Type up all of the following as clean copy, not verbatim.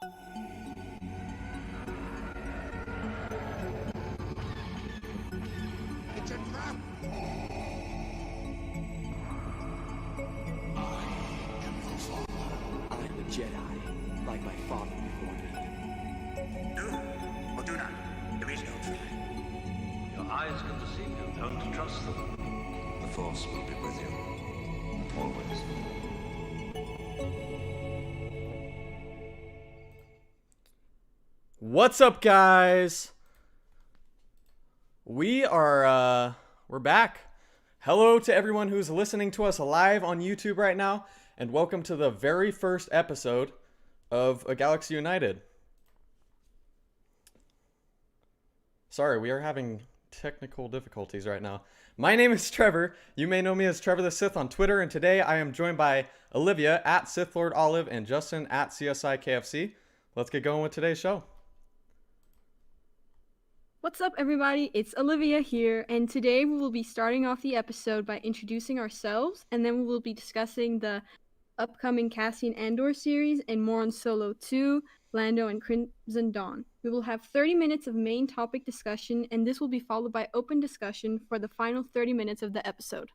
It's a trap! I am a Jedi, like my father before me. Do or do not. There is no try. Your eyes can deceive you. Don't trust them. The Force will be with you. Always. What's up, guys? We're back. Hello to everyone who's listening to us live on YouTube right now, and welcome to the very first episode of A Galaxy United. Sorry, we are having technical difficulties right now. My name is Trevor. You may know me as Trevor the Sith on Twitter, and today I am joined by Olivia at Sith Lord Olive and Justin at CSI KFC. Let's get going with today's show. What's up, everybody? It's Olivia here, and today we will be starting off the episode by introducing ourselves, and then we will be discussing the upcoming Cassian Andor series and more on Solo 2, Lando, and Crimson Dawn. We will have 30 minutes of main topic discussion, and this will be followed by open discussion for the final 30 minutes of the episode.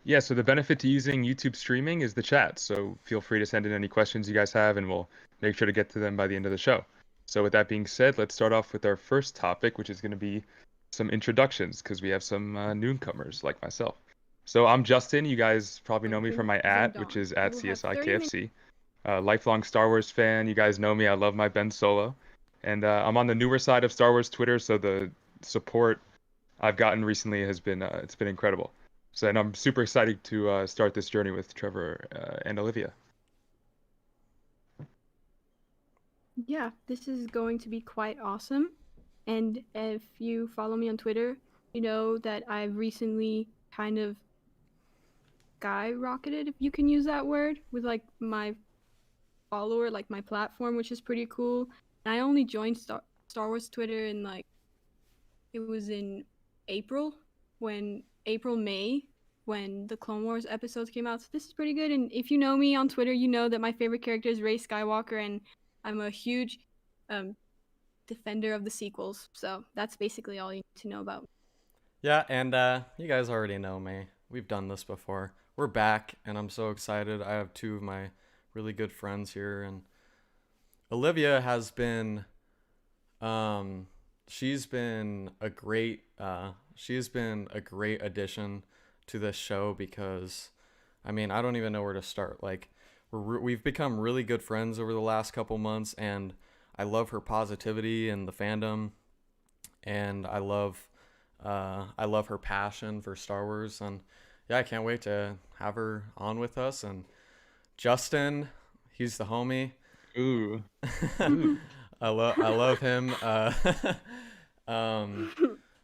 Yeah, so the benefit to using YouTube streaming is the chat, so feel free to send in any questions you guys have, and we'll make sure to get to them by the end of the show. So with that being said, let's start off with our first topic, which is going to be some introductions, because we have some newcomers like myself. So I'm Justin. You guys probably know me from my which is at CSI KFC. Lifelong Star Wars fan. You guys know me. I love my Ben Solo. And I'm on the newer side of Star Wars Twitter, so the support I've gotten recently has been it's been incredible. So, and I'm super excited to start this journey with Trevor and Olivia. Yeah, this is going to be quite awesome. And if you follow me on Twitter, you know that I've recently kind of skyrocketed, if you can use that word, with like my follower, like my platform, which is pretty cool. And I only joined Star Wars Twitter in it was in May, when the Clone Wars episodes came out. So this is pretty good. And if you know me on Twitter, you know that my favorite character is Rey Skywalker, and I'm a huge defender of the sequels. So that's basically all you need to know about me. Yeah, and you guys already know me. We've done this before. We're back, and I'm so excited. I have two of my really good friends here, and Olivia has been she's been a great addition to this show, because I mean, I don't even know where to start. Like, we've become really good friends over the last couple months, and I love her positivity and the fandom, and I love her passion for Star Wars, and yeah, I can't wait to have her on with us. And Justin, he's the homie. Ooh. I love him.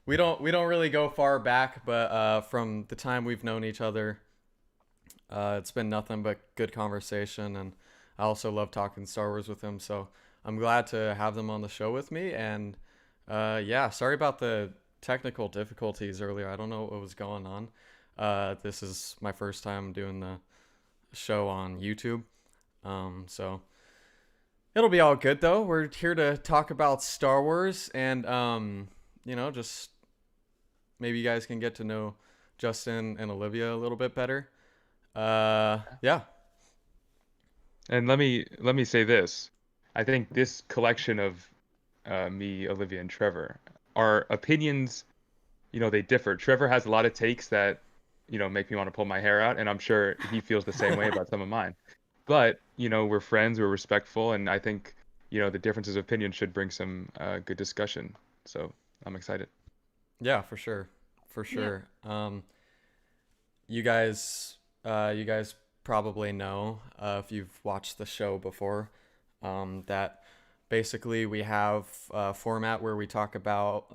We don't really go far back, but from the time we've known each other, it's been nothing but good conversation, and I also love talking Star Wars with him. So I'm glad to have them on the show with me. And yeah, sorry about the technical difficulties earlier. I don't know what was going on. This is my first time doing the show on YouTube, so it'll be all good though. We're here to talk about Star Wars, and just maybe you guys can get to know Justin and Olivia a little bit better. Yeah. And let me say this. I think this collection of me, Olivia, and Trevor, our opinions, they differ. Trevor has a lot of takes that, make me want to pull my hair out, and I'm sure he feels the same way about some of mine. But, we're friends, we're respectful, and I think, the differences of opinion should bring some good discussion. So I'm excited. Yeah, for sure. Yeah. You guys probably know, if you've watched the show before, that basically we have a format where we talk about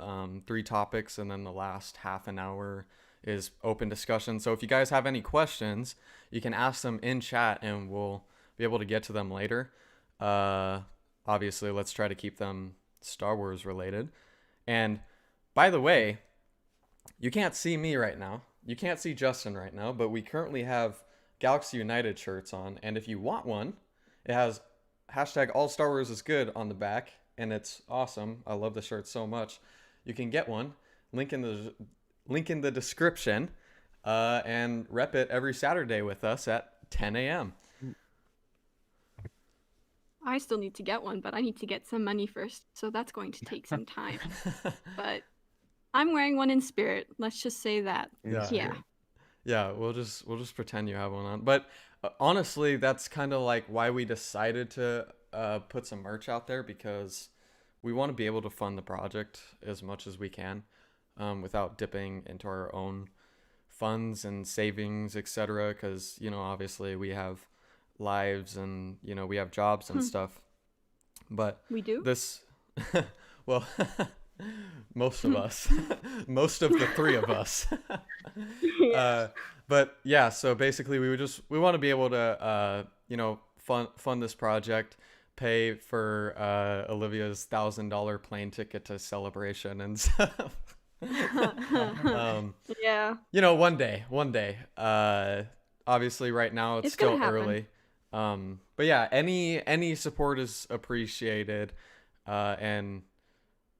3 topics, and then the last half an hour is open discussion. So if you guys have any questions, you can ask them in chat, and we'll be able to get to them later. Obviously, let's try to keep them Star Wars related. And by the way, you can't see me right now. You can't see Justin right now, but we currently have Galaxy United shirts on, and if you want one, it has hashtag All Star Wars is good on the back, and it's awesome. I love the shirt so much. You can get one. Link in the description, and rep it every Saturday with us at 10 a.m. I still need to get one, but I need to get some money first, so that's going to take some time. But I'm wearing one in spirit. Let's just say that. Yeah. Yeah, we'll just pretend you have one on. But honestly, that's kind of like why we decided to put some merch out there, because we want to be able to fund the project as much as we can, without dipping into our own funds and savings, etc. Because obviously we have lives and we have jobs and stuff. But We do? this, well, most of us, most of the three of us. But yeah, so basically we want to be able to fund this project, pay for Olivia's $1,000 plane ticket to Celebration and stuff. Yeah. One day. Obviously right now it's gonna still happen. early. But yeah, any support is appreciated. And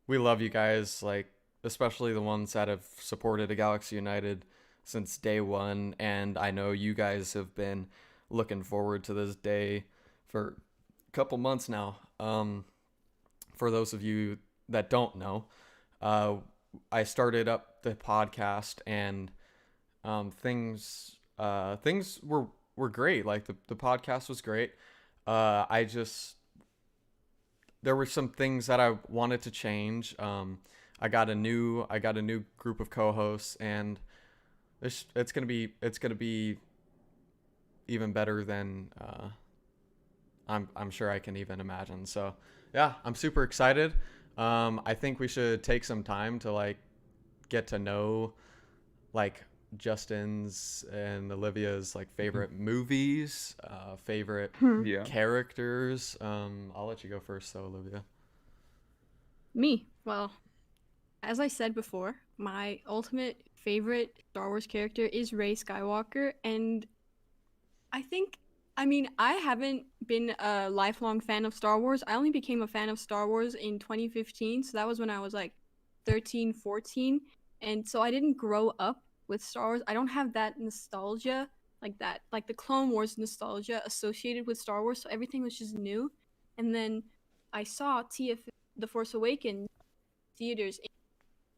we love you guys, like especially the ones that have supported A Galaxy United since day one, and I know you guys have been looking forward to this day for a couple months now. For those of you that don't know, I started up the podcast, and things were great. Like the podcast was great. There were some things that I wanted to change. I got a new group of co-hosts, and it's gonna be even better than I'm sure I can even imagine. So yeah, I'm super excited. I think we should take some time to like get to know like Justin's and Olivia's like favorite movies, favorite Yeah. characters. I'll let you go first though, Olivia. Me. Well, as I said before, my ultimate favorite Star Wars character is Rey Skywalker, and I haven't been a lifelong fan of Star Wars. I only became a fan of Star Wars in 2015, so that was when I was like 13, 14, and so I didn't grow up with Star Wars. I don't have that nostalgia, like the Clone Wars nostalgia associated with Star Wars, so everything was just new. And then I saw The Force Awakens theaters in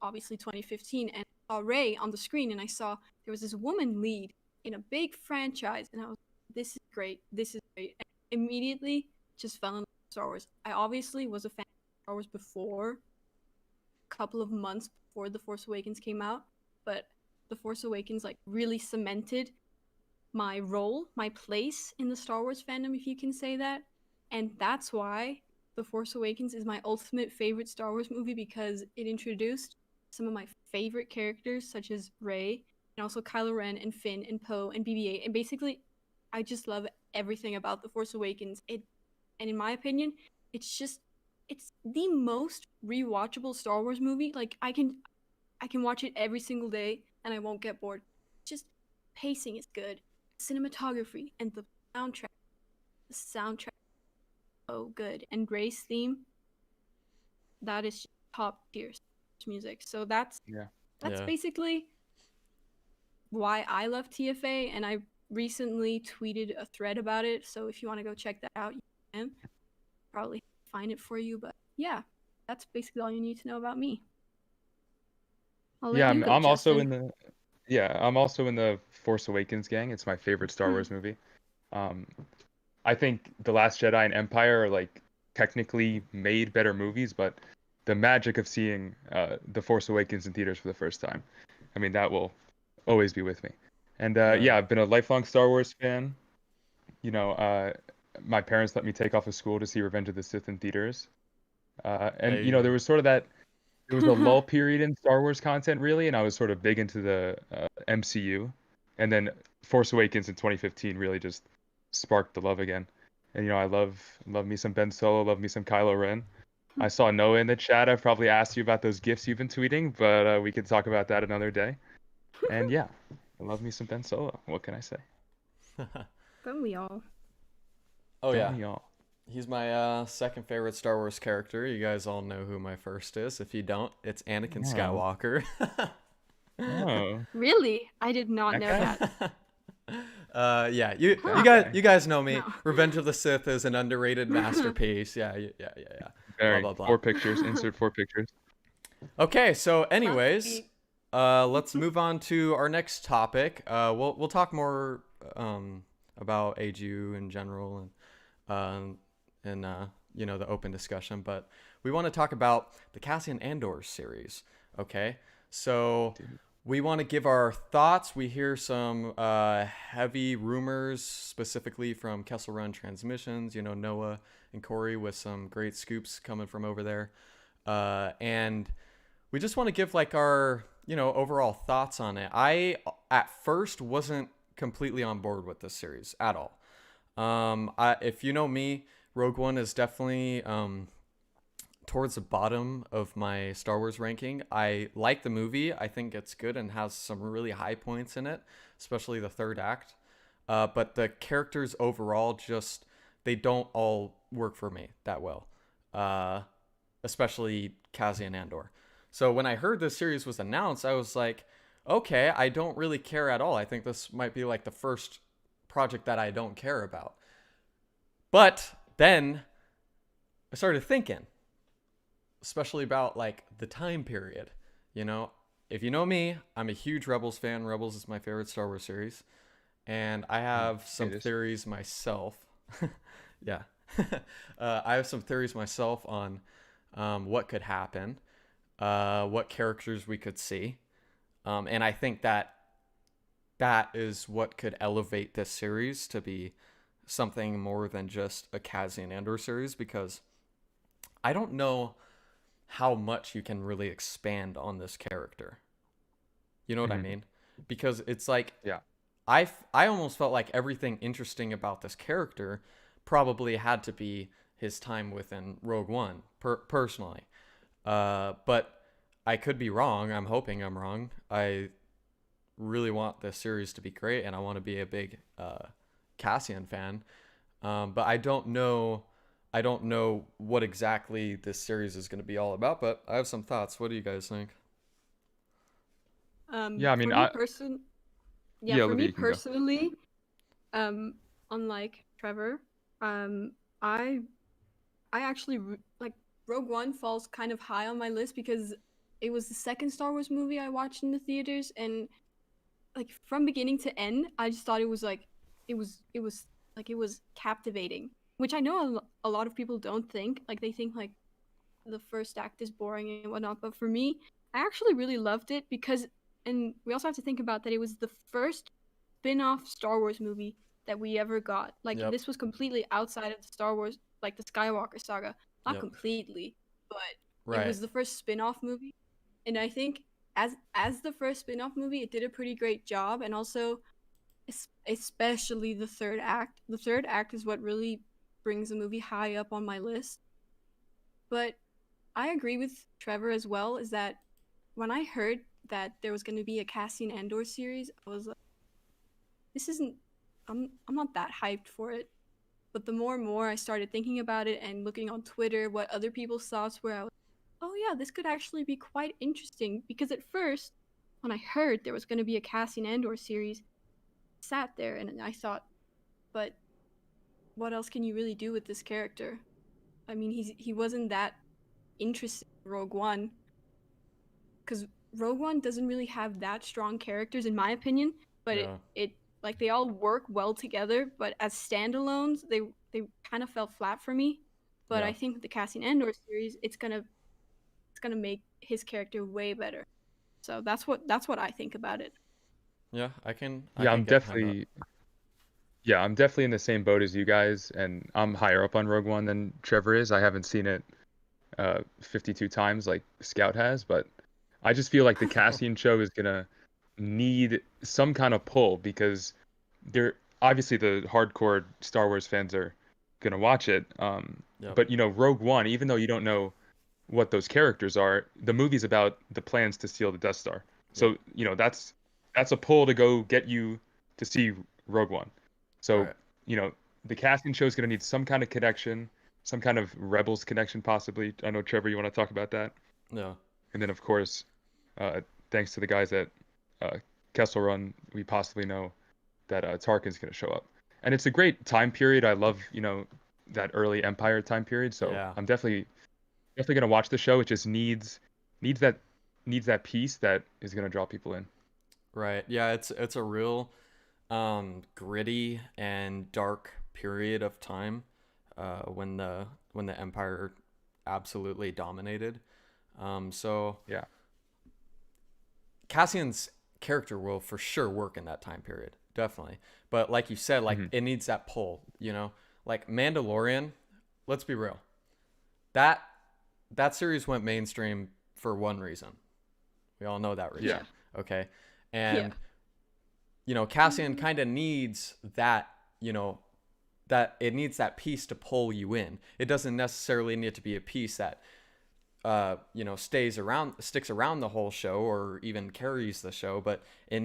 obviously 2015, and I saw Rey on the screen, and I saw there was this woman lead in a big franchise, and I was this is great, and immediately just fell in love with Star Wars. I obviously was a fan of Star Wars before, a couple of months before The Force Awakens came out, but The Force Awakens like really cemented my role, my place in the Star Wars fandom, if you can say that. And that's why The Force Awakens is my ultimate favorite Star Wars movie, because it introduced some of my favorite characters, such as Rey, and also Kylo Ren and Finn and Poe and BB-8. And basically, I just love everything about The Force Awakens. And in my opinion, it's the most rewatchable Star Wars movie. Like I can watch it every single day and I won't get bored. Just pacing is good, cinematography, and the soundtrack. The soundtrack is so good, and Rey's theme, that is top tier music. So that's Yeah. basically why I love TFA, and I recently tweeted a thread about it. So if you want to go check that out, you can probably find it for you. But yeah, that's basically all you need to know about me. I'll let Yeah, you I'm, go, I'm also Justin. I'm also in the Force Awakens gang. It's my favorite Star Wars movie. I think The Last Jedi and Empire are like technically made better movies, but the magic of seeing The Force Awakens in theaters for the first time, I mean, that will always be with me. And Yeah. I've been a lifelong Star Wars fan. My parents let me take off of school to see Revenge of the Sith in theaters. And Hey. there was sort of that. There was a lull period in Star Wars content, really, and I was sort of big into the MCU. And then Force Awakens in 2015 really just sparked the love again. And I love me some Ben Solo, love me some Kylo Ren. I saw Noah in the chat. I've probably asked you about those gifts you've been tweeting, but we can talk about that another day. And yeah, I love me some Ben Solo. What can I say? Don't we all? Oh Don't yeah. we all? He's my second favorite Star Wars character. You guys all know who my first is. If you don't, it's Anakin Oh. Skywalker. Oh. Really? I did not That know guy? that. Yeah, you Huh. Okay. you guys know me. No. Revenge of the Sith is an underrated masterpiece. Yeah, yeah. Blah Very. blah blah. 4 pictures. Insert 4 pictures. Okay, so Classic anyways, beat. let's move on to our next topic. We'll talk more about AGU in general and you know, the open discussion, but we want to talk about the Cassian Andor series. Okay, so we want to give our thoughts. We hear some heavy rumors, specifically from Kessel Run Transmissions. You know, Noah and Corey with some great scoops coming from over there, and we just want to give like our, you know, overall thoughts on it. I at first wasn't completely on board with this series at all. If you know me, Rogue One is definitely towards the bottom of my Star Wars ranking. I like the movie. I think it's good and has some really high points in it, especially the third act. But the characters overall just, they don't all work for me that well. Especially Cassian Andor. So when I heard this series was announced, I was like, okay, I don't really care at all. I think this might be like the first project that I don't care about. But then I started thinking, especially about like the time period. You know, if you know me, I'm a huge Rebels fan. Rebels is my favorite Star Wars series, and I have some It is. theories myself. Yeah, I have some theories myself on what could happen, what characters we could see, and I think that is what could elevate this series to be something more than just a Cassian Andor series, because I don't know how much you can really expand on this character. You know what I Mhm. mean? Because it's like Yeah. I almost felt like everything interesting about this character probably had to be his time within Rogue One, personally. But I could be wrong. I'm hoping I'm wrong. I really want this series to be great, and I want to be a big Cassian fan. But I don't know. I don't know what exactly this series is going to be all about. But I have some thoughts. What do you guys think? Yeah. I mean, For me person, yeah, yeah, for Olivia, me you can go. personally, unlike Trevor, um, I I actually like Rogue One falls kind of high on my list because it was the second Star Wars movie I watched in the theaters, and like from beginning to end, I just thought it was like it was captivating, which I know a lot of people don't think. Like they think like the first act is boring and whatnot, but for me, I actually really loved it because, and we also have to think about that it was the first spin-off Star Wars movie that we ever got. Like Yep. this was completely outside of the Star Wars, like the Skywalker saga. Not Yep. completely, but it Right. was the first spin-off movie. And I think as the first spin-off movie, it did a pretty great job. And also, especially the third act. The third act is what really brings the movie high up on my list. But I agree with Trevor as well. Is that when I heard that there was going to be a Cassian Andor series, I was like, this isn't. I'm not that hyped for it. But the more and more I started thinking about it and looking on Twitter what other people's thoughts were, I was, oh yeah, this could actually be quite interesting. Because at first, when I heard there was going to be a Cassian Andor series, I sat there and I thought, but what else can you really do with this character? I mean, he wasn't that interesting in Rogue One, because Rogue One doesn't really have that strong characters in my opinion, but Yeah. it like they all work well together, but as standalones, they kind of fell flat for me. But Yeah. I think with the Cassian Andor series, it's gonna make his character way better. So that's what I think about it. Yeah. I Yeah, can get behind that. I'm definitely in the same boat as you guys, and I'm higher up on Rogue One than Trevor is. I haven't seen it 52 times like Scout has, but I just feel like the Cassian show is gonna need some kind of pull because they're obviously the hardcore Star Wars fans are gonna watch it. Yep. But you know, Rogue One, even though you don't know what those characters are, the movie's about the plans to steal the Death Star. Yep. So, you know, that's a pull to go get you to see Rogue One. So, Right. you know, the casting show is going to need some kind of connection. some kind of Rebels connection, possibly. I know, Trevor, you want to talk about that? Yeah. And then, of course, uh, thanks to the guys at uh, Kessel Run, we possibly know that Tarkin's going to show up. And it's a great time period. I love, that early Empire time period. So Yeah. I'm definitely going to watch the show. It just needs that needs that piece that is going to draw people in. Right. Yeah, it's a real gritty and dark period of time when the Empire absolutely dominated. So Yeah. Cassian's character will for sure work in that time period, definitely. But like you said, like it needs that pull, Like Mandalorian, let's be real. That that series went mainstream for one reason. We all know that reason. Yeah. Okay. Yeah. And Cassian kind of needs that, that it needs that piece to pull you in. It doesn't necessarily need to be a piece that sticks around the whole show or even carries the show, but there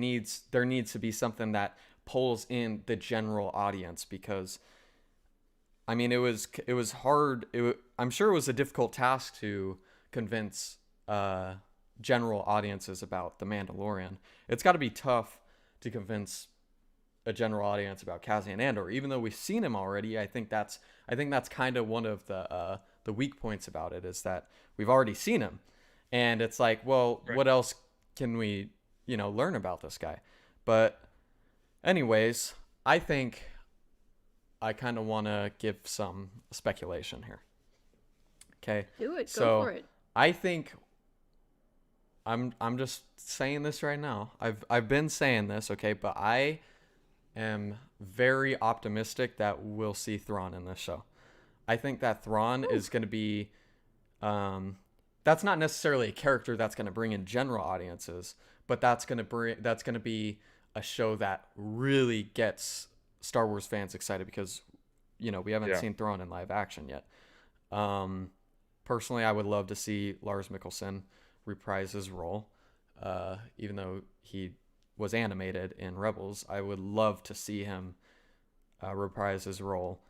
needs to be something that pulls in the general audience because I mean it was hard. I'm sure it was a difficult task to convince general audiences about The Mandalorian. It's got to be tough to convince a general audience about Cassian Andor, even though we've seen him already. I think that's kind of one of the weak points about it is that we've already seen him, and it's like, well, Right. what else can we learn about this guy? But anyways, I think I kind of want to give some speculation here. Okay, Do it. so Go for it. I think I'm just saying this right now. I've been saying this, okay, but I am very optimistic that we'll see Thrawn in this show. I think that Thrawn is going to be that's not necessarily a character that's going to bring in general audiences, but that's going to be a show that really gets Star Wars fans excited because we haven't Yeah. seen Thrawn in live action yet. Personally, I would love to see Lars Mikkelsen reprise his role, even though he was animated in Rebels. I would love to see him reprise his role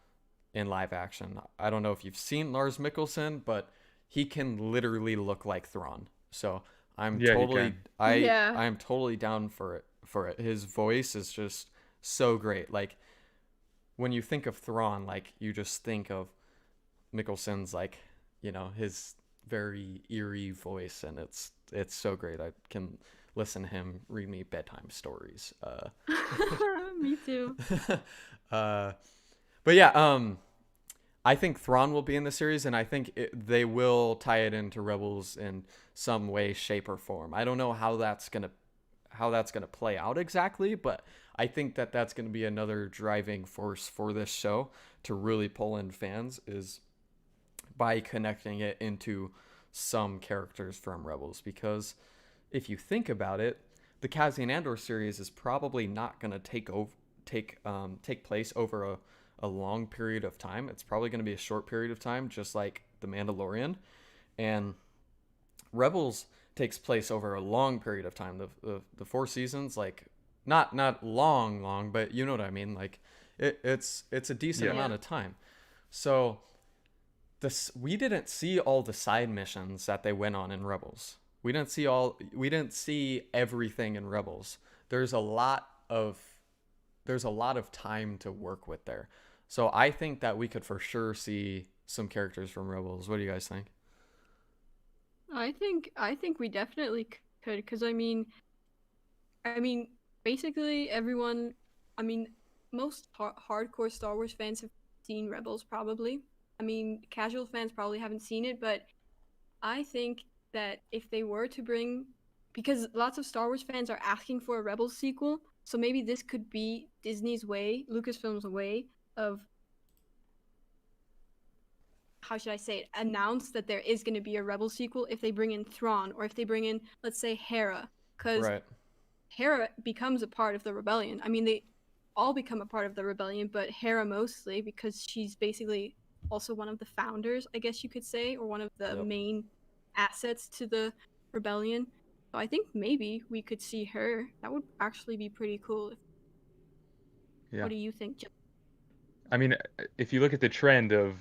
in live action. I don't know if you've seen Lars Mikkelsen, but he can literally look like Thrawn. So I'm Yeah, he totally can. Yeah. I am totally down for it. His voice is just so great. Like when you think of Thrawn, like you just think of Mikkelsen's like, his very eerie voice, and it's so great. I can listen to him read me bedtime stories. Me too. But yeah, I think Thrawn will be in the series, and I think they will tie it into Rebels in some way, shape, or form. I don't know how that's gonna play out exactly, but I think that that's gonna be another driving force for this show to really pull in fans is by connecting it into some characters from Rebels. Because if you think about it, the Cassian Andor series is probably not gonna take place over a long period of time. It's probably going to be a short period of time, just like The Mandalorian. And Rebels takes place over a long period of time. The 4 seasons, like not long, but you know what I mean. Like it's a decent Yeah. amount of time. So we didn't see all the side missions that they went on in Rebels. We didn't see everything in Rebels. There's a lot of time to work with there. So I think that we could for sure see some characters from Rebels. What do you guys think? I think we definitely could, because I mean, basically everyone, I mean, most hardcore Star Wars fans have seen Rebels probably. I mean, casual fans probably haven't seen it, but I think that if they were to bring, because lots of Star Wars fans are asking for a Rebels sequel, so maybe this could be Disney's way, Lucasfilm's way of, how should I say it, announce that there is going to be a Rebel sequel if they bring in Thrawn, or if they bring in, let's say, Hera, because Right. Hera becomes a part of the rebellion. I mean, they all become a part of the rebellion, but Hera mostly, because she's basically also one of the founders, I guess you could say, or one of the Yep. main assets to the rebellion. So I think maybe we could see her. That would actually be pretty cool. Yeah. What do you think, Jill? I mean, if you look at the trend of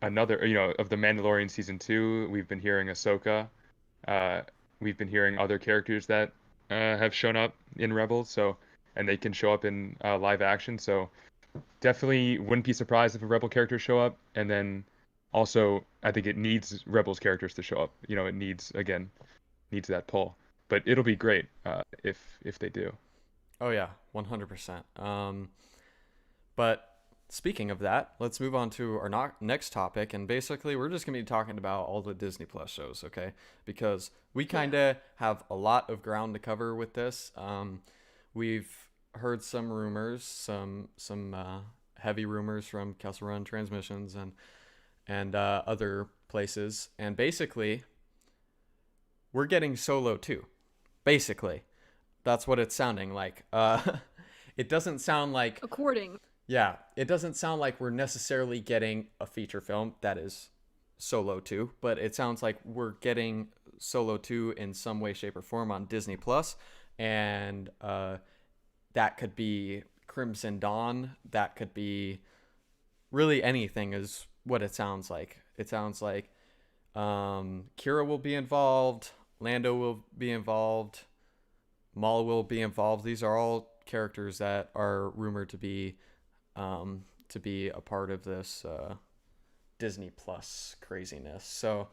another, of the Mandalorian season 2, we've been hearing Ahsoka. Uh, we've been hearing other characters that have shown up in Rebels, so and they can show up in live action. So definitely wouldn't be surprised if a Rebel character show up. And then also, I think it needs Rebels characters to show up. It needs that pull. But it'll be great if they do. Oh yeah, 100%. But speaking of that, let's move on to our next topic. And basically, we're just going to be talking about all the Disney Plus shows, okay? Because we kind of have a lot of ground to cover with this. We've heard some rumors, some heavy rumors from Kessel Run Transmissions and other places. And basically, we're getting Solo too. Basically, that's what it's sounding like. It doesn't sound like... Yeah, it doesn't sound like we're necessarily getting a feature film that is Solo 2, but it sounds like we're getting Solo 2 in some way, shape, or form on Disney Plus, and that could be Crimson Dawn. That could be really anything is what it sounds like. It sounds like Kira will be involved, Lando will be involved, Maul will be involved. These are all characters that are rumored to be a part of this Disney Plus craziness. So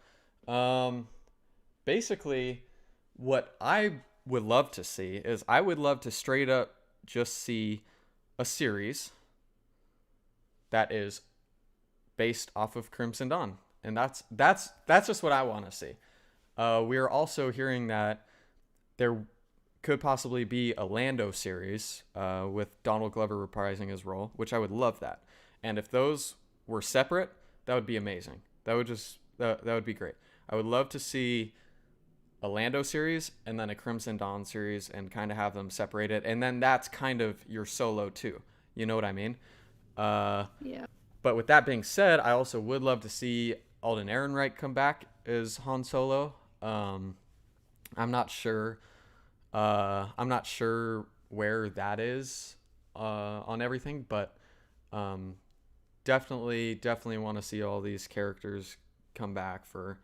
basically, what I would love to see is I would love to straight up just see a series that is based off of Crimson Dawn, and that's just what I want to see. We are also hearing that there could possibly be a Lando series with Donald Glover reprising his role, which I would love that. And if those were separate, that would be amazing. That would be great. I would love to see a Lando series and then a Crimson Dawn series and kind of have them separated. And then that's kind of your Solo too. You know what I mean? Yeah. But with that being said, I also would love to see Alden Ehrenreich come back as Han Solo. I'm not sure where that is on everything, but definitely want to see all these characters come back for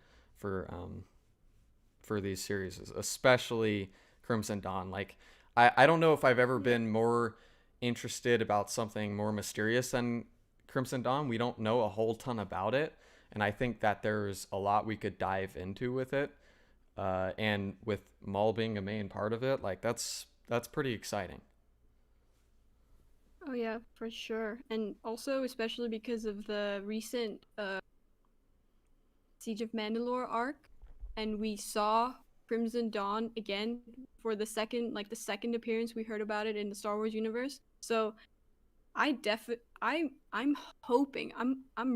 these series, especially Crimson Dawn. Like, I don't know if I've ever been more interested about something more mysterious than Crimson Dawn. We don't know a whole ton about it, and I think that there's a lot we could dive into with it. And with Maul being a main part of it, like that's pretty exciting. Oh yeah, for sure. And also especially because of the recent Siege of Mandalore arc, and we saw Crimson Dawn again for the second appearance we heard about it in the Star Wars universe. So I'm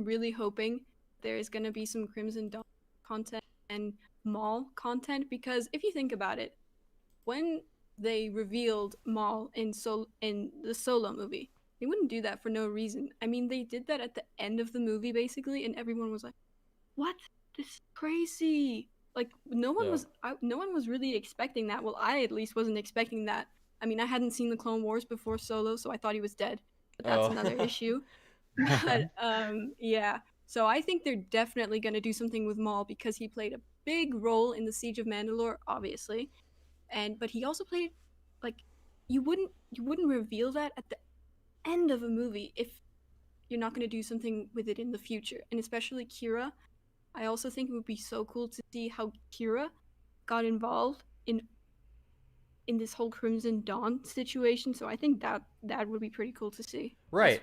really hoping there is going to be some Crimson Dawn content and Maul content, because if you think about it, when they revealed Maul in the Solo movie, they wouldn't do that for no reason. I mean, they did that at the end of the movie basically, and everyone was like, "What? This is crazy!" Like no one was really expecting that. Well, I at least wasn't expecting that. I mean, I hadn't seen the Clone Wars before Solo, so I thought he was dead. But that's another issue. But yeah. So I think they're definitely going to do something with Maul, because he played a big role in the Siege of Mandalore, obviously, but he also played, like, you wouldn't reveal that at the end of a movie if you're not going to do something with it in the future. And especially Kira, I also think it would be so cool to see how Kira got involved in this whole Crimson Dawn situation. So I think that would be pretty cool to see. Right.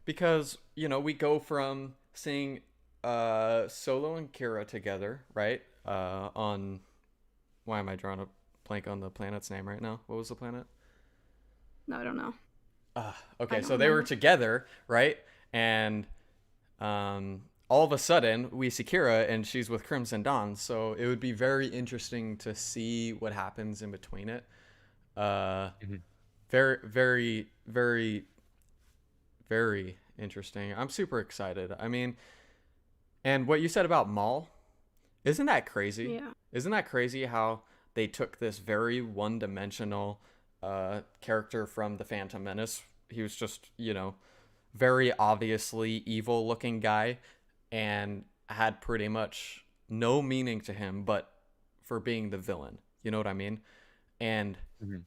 Because we go from seeing Solo and Kira together, right? On, why am I drawing a blank on the planet's name right now? What was the planet? No, I don't know. Okay, so they were together, right? And all of a sudden we see Kira and she's with Crimson Dawn. So it would be very interesting to see what happens in between it. Very, very, very, very interesting. I'm super excited. I mean, and what you said about Maul, isn't that crazy? Yeah. Isn't that crazy how they took this very one-dimensional character from the Phantom Menace? He was just, very obviously evil looking guy and had pretty much no meaning to him but for being the villain. You know what I mean? And Mhm.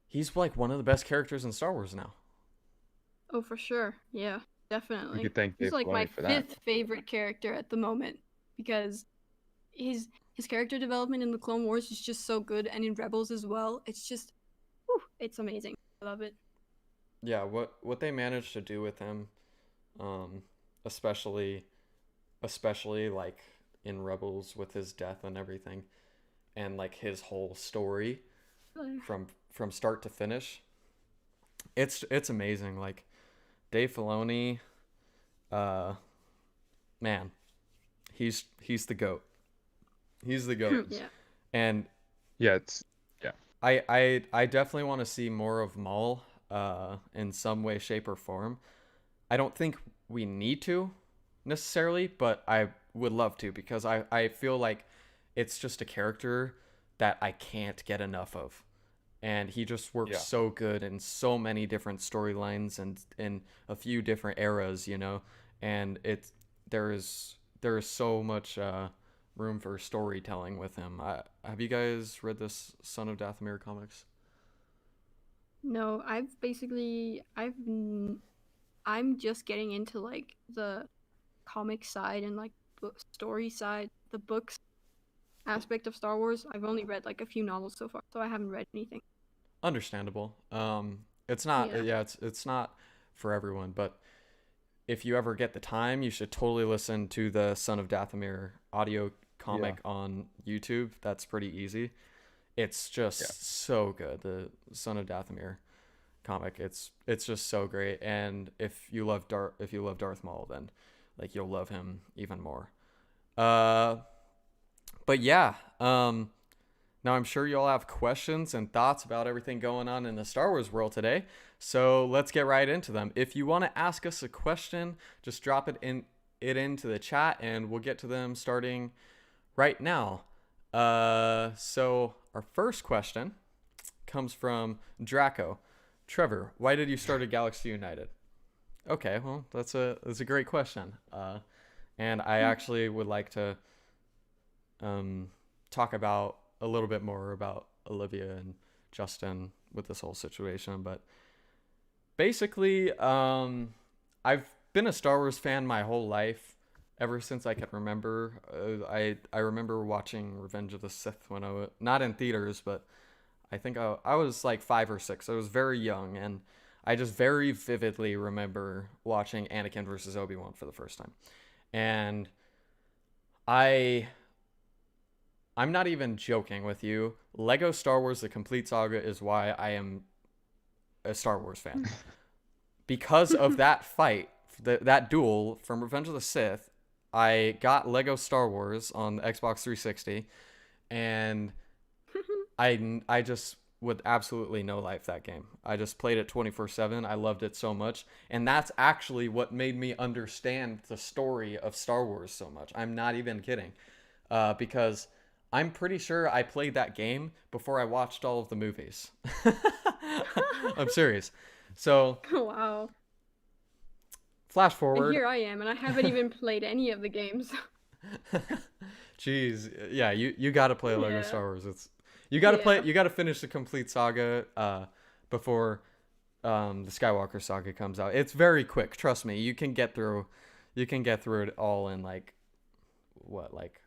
he's like one of the best characters in Star Wars now. Oh, for sure. Yeah, We definitely. could thank He's Dave like my Filoni for that. fifth favorite character at the moment because his character development in the Clone Wars is just so good, and in Rebels as well. It's just, whew, it's amazing. I love it. Yeah, what they managed to do with him, um, especially like in Rebels with his death and everything, and like his whole story from start to finish. It's amazing. Like Dave Filoni, uh, man, he's the goat. He's the goat. Yeah. And Yeah, it's yeah. I definitely want to see more of Maul in some way, shape, or form. I don't think we need to necessarily, but I would love to because I feel like it's just a character that I can't get enough of. And he just works Yeah. so good in so many different storylines and in a few different eras, you know. And there is so much room for storytelling with him. Have you guys read this Son of Dathomir comics? No, I'm just getting into like the comic side and like story side, the books aspect of Star Wars. I've only read like a few novels so far, so I haven't read anything. Understandable. It's not Yeah. yeah, it's not for everyone, but if you ever get the time, you should totally listen to the Son of Dathomir audio comic on YouTube. That's pretty easy. It's just Yeah. so good. The Son of Dathomir comic. It's just so great. And if you love Darth Maul, then like you'll love him even more. Uh, but yeah. Now I'm sure you all have questions and thoughts about everything going on in the Star Wars world today. So let's get right into them. If you want to ask us a question, just drop it into the chat and we'll get to them starting right now. So our first question comes from Draco. Trevor, why did you start at Galaxy United? Okay, well that's a great question. And I actually would like to talk about a little bit more about Olivia and Justin with this whole situation, but basically, I've been a Star Wars fan my whole life, ever since I can remember. I remember watching Revenge of the Sith when I was not in theaters, but I think I was like 5 or 6. I was very young, and I just very vividly remember watching Anakin versus Obi-Wan for the first time, and I I'm not even joking with you. Lego Star Wars: The Complete Saga is why I am a Star Wars fan. Because of that fight, that duel from Revenge of the Sith, I got Lego Star Wars on the Xbox 360, and I just would absolutely no life that game. I just played it 24/7. I loved it so much, and that's actually what made me understand the story of Star Wars so much. I'm not even kidding, because I'm pretty sure I played that game before I watched all of the movies. I'm serious. So Wow. flash And forward. here I am, and I haven't even played any of the games. Jeez, yeah, you got to play Lego Yeah. Star Wars. You got to Yeah. you got to finish the complete saga before the Skywalker saga comes out. It's very quick, trust me. You can get through it all in like what, like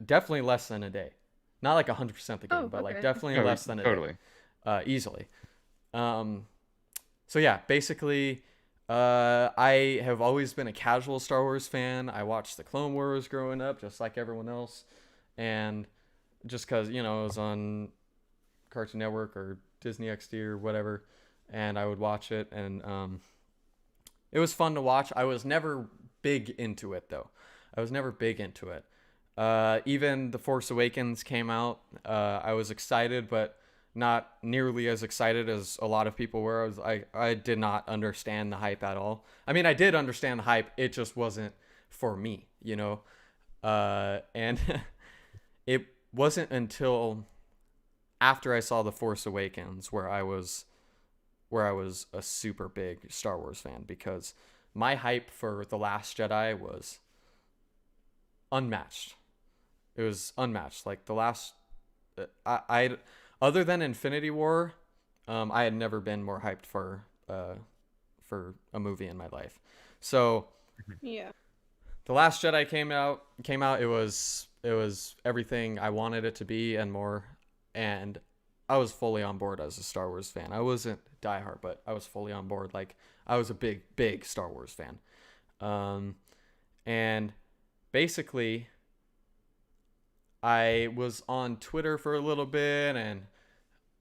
definitely less than a day. Not like 100% the game, Oh, but like okay. definitely Oh, less than a day. totally. Easily. So yeah, basically, I have always been a casual Star Wars fan. I watched the Clone Wars growing up, just like everyone else, and just because it was on Cartoon Network or Disney XD or whatever, and I would watch it, and it was fun to watch. I was never big into it though. I was never big into it. Even The Force Awakens came out. I was excited, but not nearly as excited as a lot of people were. I did not understand the hype at all. I mean, I did understand the hype. It just wasn't for me, and it wasn't until after I saw The Force Awakens where where I was a super big Star Wars fan, because my hype for The Last Jedi was unmatched. It was unmatched. Like the last, I other than Infinity War, I had never been more hyped for a movie in my life. So Yeah. The Last Jedi came out. It was everything I wanted it to be and more. And I was fully on board as a Star Wars fan. I wasn't diehard, but I was fully on board. Like I was a big Star Wars fan. And basically, I was on Twitter for a little bit,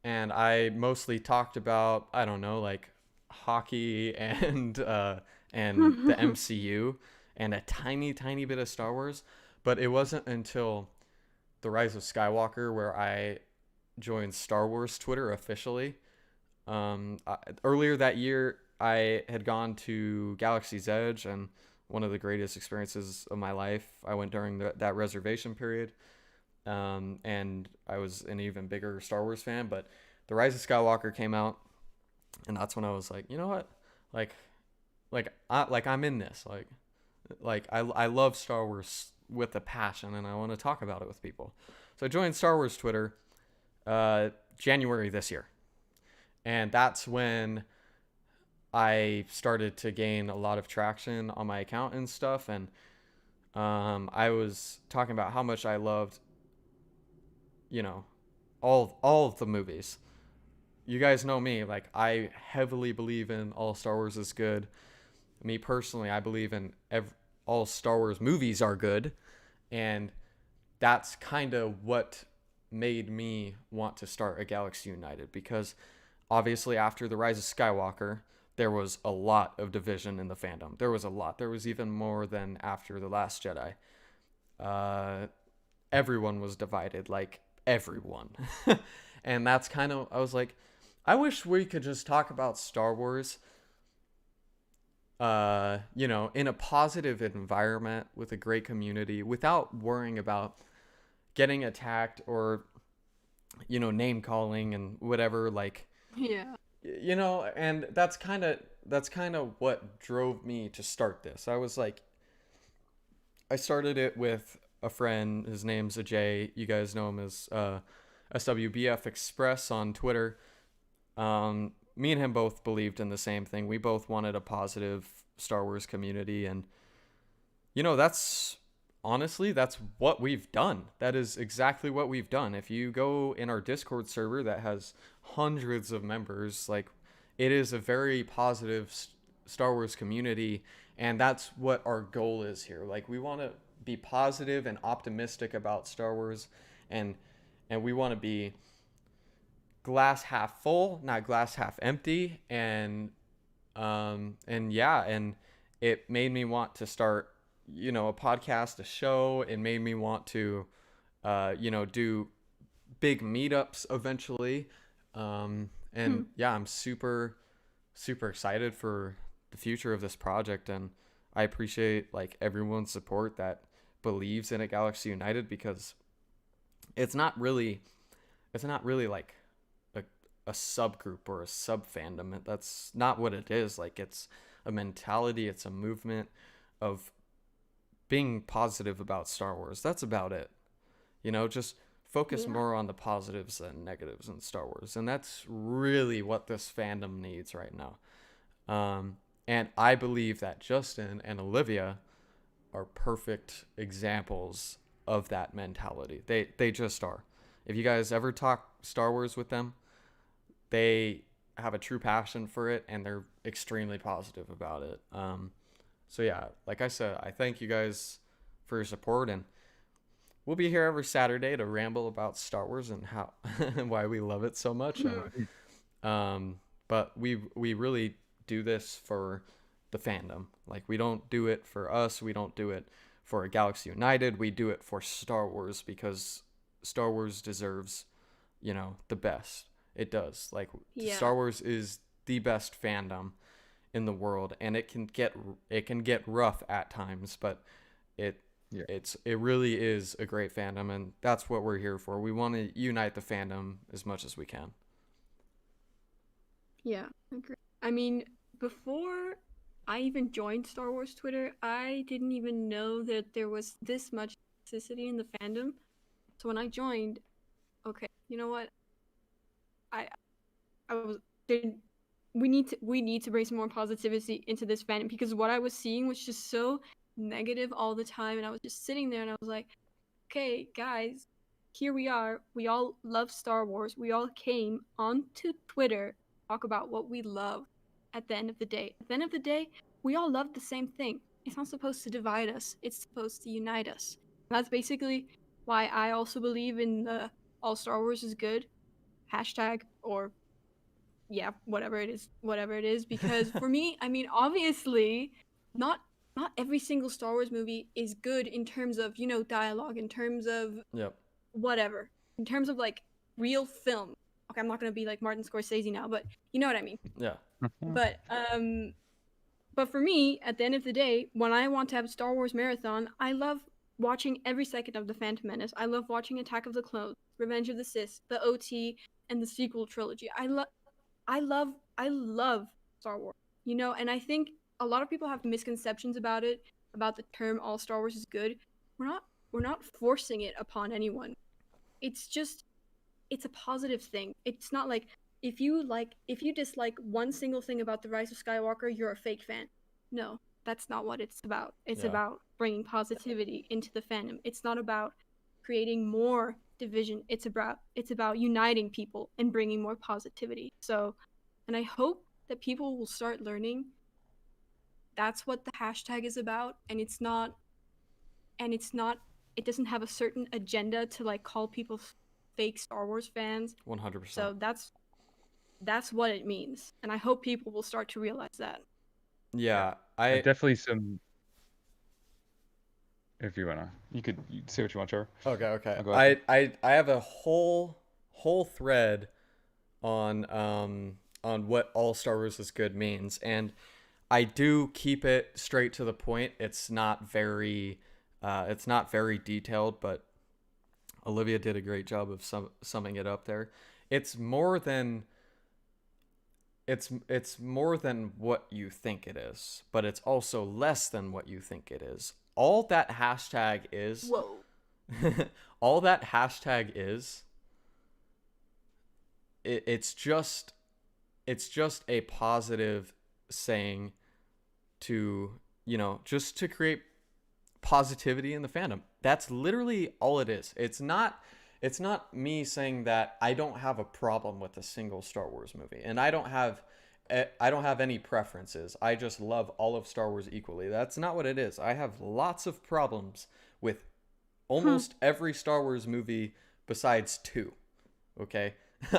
and I mostly talked about, I don't know, like hockey and the MCU and a tiny bit of Star Wars. But it wasn't until The Rise of Skywalker where I joined Star Wars Twitter officially. Earlier that year, I had gone to Galaxy's Edge, and one of the greatest experiences of my life. I went during that reservation period, and I was an even bigger Star Wars fan. But The Rise of Skywalker came out, and that's when I was like, you know what, I'm in this. I love Star Wars with a passion, and I want to talk about it with people. So I joined Star Wars Twitter, January this year, and that's when I started to gain a lot of traction on my account and stuff. And I was talking about how much I loved, all of the movies. You guys know me, like I heavily believe in all Star Wars is good. Me personally, I believe in all Star Wars movies are good, and that's kind of what made me want to start a Galaxy United, because obviously after The Rise of Skywalker, there was a lot of division in the fandom. There was a lot. There was even more than after The Last Jedi. Everyone was divided, like everyone. And that's kind of, I was like, I wish we could just talk about Star Wars, in a positive environment with a great community without worrying about getting attacked or, name calling and whatever, like, Yeah. And that's kind of what drove me to start this. I started it with a friend. His name's Ajay. You guys know him as SWBF Express on Twitter. Me and him both believed in the same thing. We both wanted a positive Star Wars community, and that's what we've done. That is exactly what we've done. If you go in our Discord server that has hundreds of members, like, it is a very positive Star Wars community, and that's what our goal is here. Like, we want to be positive and optimistic about Star Wars, and we want to be glass half full, not glass half empty. And it made me want to start a podcast, a show. It made me want to do big meetups eventually. I'm super excited for the future of this project, and I appreciate like everyone's support that believes in a Galaxy United, because it's not really like a subgroup or a sub fandom. That's not what it is. Like, it's a mentality, it's a movement of being positive about Star Wars. That's about it. Just focus more on the positives than negatives in Star Wars. And that's really what this fandom needs right now. And I believe that Justin and Olivia are perfect examples of that mentality. They just are. If you guys ever talk Star Wars with them, they have a true passion for it, and they're extremely positive about it. So yeah, like I said, I thank you guys for your support, and we'll be here every Saturday to ramble about Star Wars and how and why we love it so much. But we really do this for the fandom. Like, we don't do it for us. We don't do it for a Galaxy United. We do it for Star Wars, because Star Wars deserves, the best. It does. Like, Star Wars is the best fandom in the world, and it can get rough at times, but it really is a great fandom, and that's what we're here for. We want to unite the fandom as much as we can. Yeah, I agree. I mean, before I even joined Star Wars Twitter, I didn't even know that there was this much toxicity in the fandom. So when I joined, okay, you know what? I I was did we need to bring some more positivity into this fandom because what I was seeing was just so negative all the time, and I was just sitting there and I was like, okay, guys, here we are. We all love Star Wars. We all came onto Twitter to talk about what we love at the end of the day. At the end of the day, we all love the same thing. It's not supposed to divide us, it's supposed to unite us. And that's basically why I also believe in the all Star Wars is good hashtag, or yeah, whatever it is, because for me, I mean, obviously, not not every single Star Wars movie is good in terms of, dialogue, in terms of Yep. whatever, in terms of like real film. Okay, I'm not gonna be like Martin Scorsese now, but you know what I mean. Yeah. But but for me, at the end of the day, when I want to have a Star Wars marathon, I love watching every second of the Phantom Menace. I love watching Attack of the Clones, Revenge of the Sith, the OT, and the sequel trilogy. I love Star Wars. And I think a lot of people have misconceptions about it, about the term all Star Wars is good. We're not forcing it upon anyone. It's just it's a positive thing. It's not like if you dislike one single thing about the Rise of Skywalker, you're a fake fan. No, that's not what it's about. It's Yeah. about bringing positivity into the fandom. It's not about creating more division. It's about uniting people and bringing more positivity. So, and I hope that people will start learning that's what the hashtag is about, and it doesn't have a certain agenda to like call people fake Star Wars fans. 100%. So that's what it means, and I hope people will start to realize that. Yeah. Definitely some. If you wanna, you say what you want, Trevor. Okay, okay. I'll go after. I have a whole thread on what all Star Wars is good means, and I do keep it straight to the point. It's not very detailed, but Olivia did a great job of summing it up there. It's more than it's more than what you think it is, but it's also less than what you think it is. All that hashtag is Whoa. all that hashtag is it's just a positive saying to, just to create positivity in the fandom. That's literally all it is. It's not me saying that I don't have a problem with a single Star Wars movie, and I don't have any preferences. I just love all of Star Wars equally. That's not what it is. I have lots of problems with almost every Star Wars movie besides 2. Okay?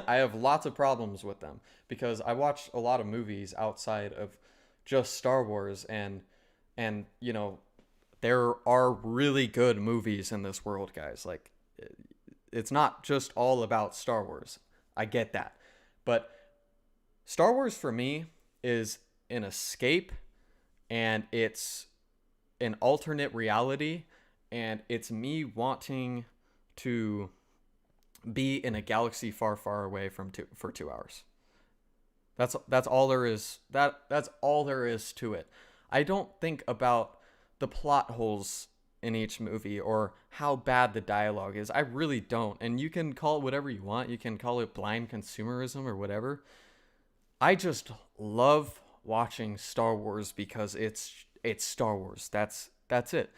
I have lots of problems with them because I watch a lot of movies outside of just Star Wars, and there are really good movies in this world, guys. Like, it's not just all about Star Wars. I get that. But Star Wars for me is an escape, and it's an alternate reality, and it's me wanting to be in a galaxy far, far away for 2 hours. That's all there is. That's all there is to it. I don't think about the plot holes in each movie or how bad the dialogue is. I really don't. And you can call it whatever you want. You can call it blind consumerism or whatever. I just love watching Star Wars because it's Star Wars. That's it.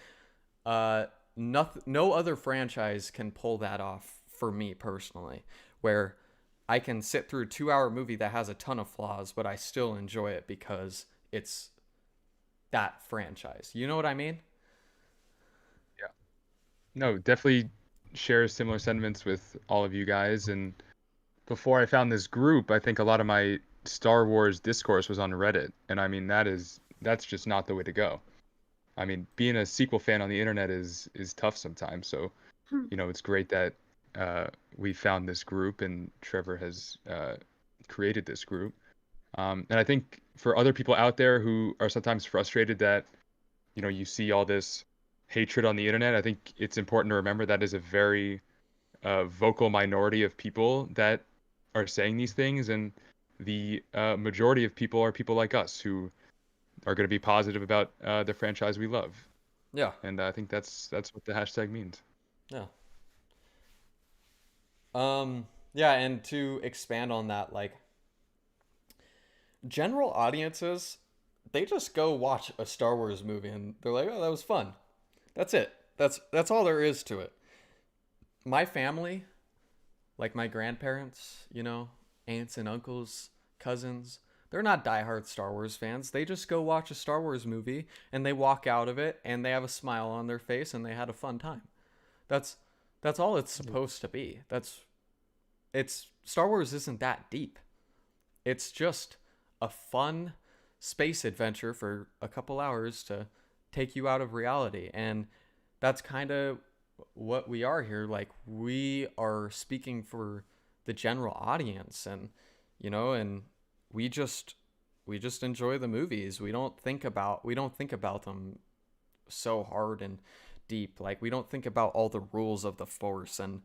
No other franchise can pull that off for me personally, where I can sit through a 2-hour movie that has a ton of flaws, but I still enjoy it because it's that franchise. You know what I mean? Yeah. No, definitely share similar sentiments with all of you guys. And before I found this group, I think a lot of my Star Wars discourse was on Reddit, and I mean that's just not the way to go. I mean, being a sequel fan on the internet is tough sometimes. So, it's great that we found this group and Trevor has created this group. And I think for other people out there who are sometimes frustrated that, you see all this hatred on the internet, I think it's important to remember that is a very vocal minority of people that are saying these things. And the majority of people are people like us who are going to be positive about the franchise we love. Yeah. And I think that's what the hashtag means. Yeah. Yeah, and to expand on that, like general audiences, they just go watch a Star Wars movie and they're like, "Oh, that was fun." That's it. That's all there is to it. My family, like my grandparents, aunts and uncles, cousins, they're not diehard Star Wars fans. They just go watch a Star Wars movie and they walk out of it and they have a smile on their face and they had a fun time. That's that's all it's supposed to be. It's Star Wars isn't that deep. It's just a fun space adventure for a couple hours to take you out of reality. And that's kind of what we are here. Like, we are speaking for the general audience, and we just enjoy the movies. We don't think about them so hard and deep. Like, we don't think about all the rules of the Force and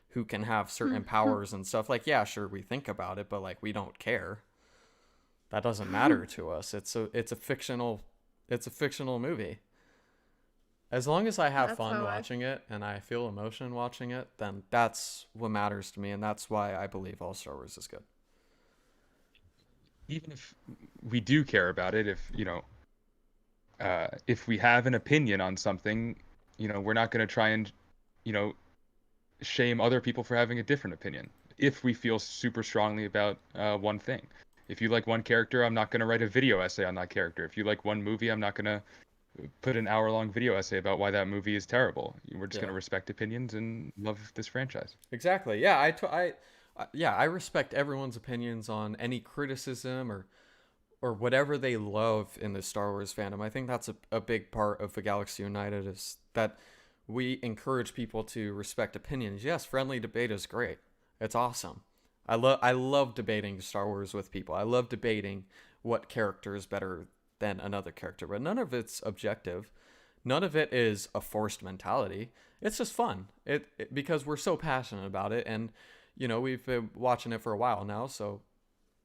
who can have certain powers and stuff. Like, yeah, sure, we think about it, but like, we don't care. That doesn't matter to us. It's a fictional movie. As long as I have That's fun how watching it and I feel emotion watching it, then that's what matters to me, and that's why I believe all Star Wars is good. Even if we do care about it, if we have an opinion on something, we're not going to try and, you know, shame other people for having a different opinion. If we feel super strongly about one thing. If you like one character, I'm not going to write a video essay on that character. If you like one movie, I'm not going to put an hour-long video essay about why that movie is terrible. We're just Yeah. going to respect opinions and love this franchise. Exactly. Yeah, I respect everyone's opinions on any criticism or whatever they love in the Star Wars fandom. I think that's a big part of the Galaxy United, is that we encourage people to respect opinions. Yes, friendly debate is great. It's awesome. I love debating Star Wars with people. I love debating what character is better than another character, but none of it's objective. None of it is a forced mentality. It's just fun. Because we're so passionate about it, and we've been watching it for a while now, so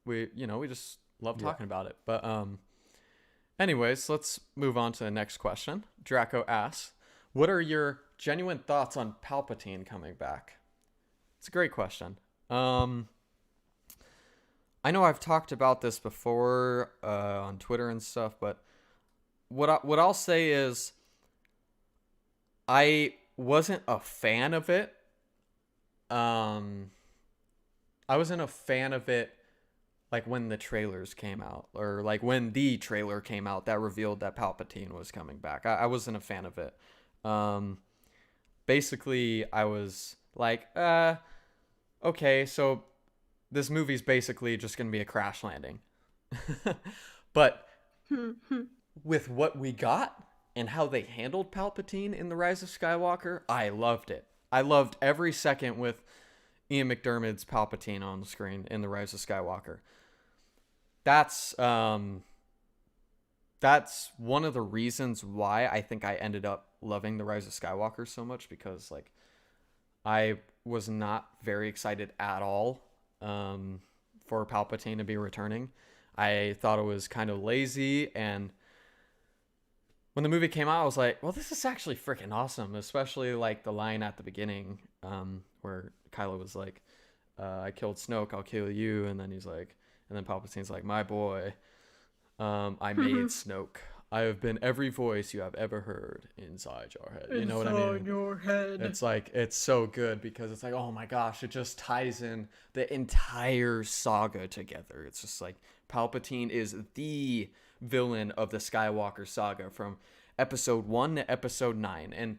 we just love talking about it. But anyways, let's move on to the next question. Draco asks, "What are your genuine thoughts on Palpatine coming back?" It's a great question. I know I've talked about this before on Twitter and stuff, but what I'll say is I wasn't a fan of it. I wasn't a fan of it like when the trailers came out, or like when the trailer came out that revealed that Palpatine was coming back. I wasn't a fan of it. Basically, I was like, okay, so this movie's basically just going to be a crash landing. But with what we got and how they handled Palpatine in The Rise of Skywalker, I loved it. I loved every second with Ian McDiarmid's Palpatine on the screen in The Rise of Skywalker. That's one of the reasons why I think I ended up loving The Rise of Skywalker so much, because like I was not very excited at all for Palpatine to be returning. I thought it was kind of lazy, and when the movie came out, I was like, well, this is actually freaking awesome, especially like the line at the beginning where Kylo was like, I killed Snoke, I'll kill you, and then he's like, and then Palpatine's like, my boy, I made Snoke. I have been every voice you have ever heard inside your head. You know what I mean? Inside your head. It's like, it's so good because it's like, oh my gosh, it just ties in the entire saga together. It's just like Palpatine is the villain of the Skywalker saga from episode 1 to episode 9. And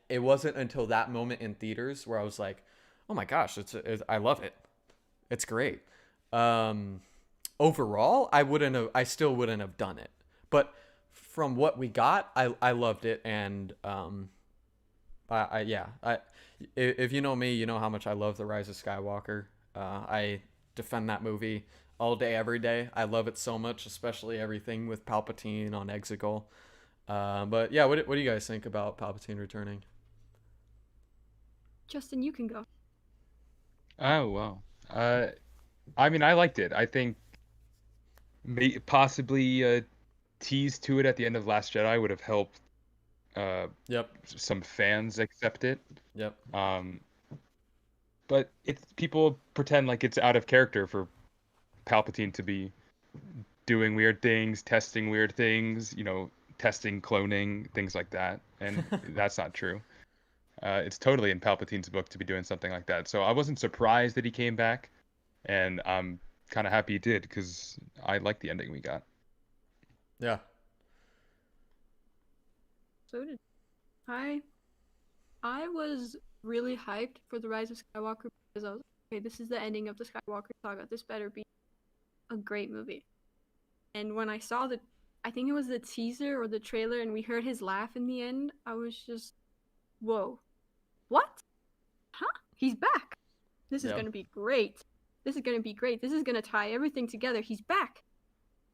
it wasn't until that moment in theaters where I was like, oh my gosh, I love it. It's great. Overall, I still wouldn't have done it. But from what we got, I loved it, and if you know me, you know how much I love The Rise of Skywalker. I defend that movie all day, every day. I love it so much, especially everything with Palpatine on Exegol. But yeah, what do you guys think about Palpatine returning? Justin, you can go. Oh, wow. I mean, I liked it. I think possibly a tease to it at the end of Last Jedi would have helped Yep. some fans accept it. Yep. Um, but it's people pretend like it's out of character for Palpatine to be doing weird things, testing weird things, testing cloning, things like that. And that's not true. It's totally in Palpatine's book to be doing something like that. So I wasn't surprised that he came back, and I'm kind of happy he did because I like the ending we got. Yeah. So did I. I was really hyped for the Rise of Skywalker because I was like, okay, this is the ending of the Skywalker saga. This better be a great movie. And when I saw I think it was the teaser or the trailer, and we heard his laugh in the end, I was just, whoa, what? Huh? He's back. This is Yeah. gonna be great. This is gonna be great. This is gonna tie everything together. He's back.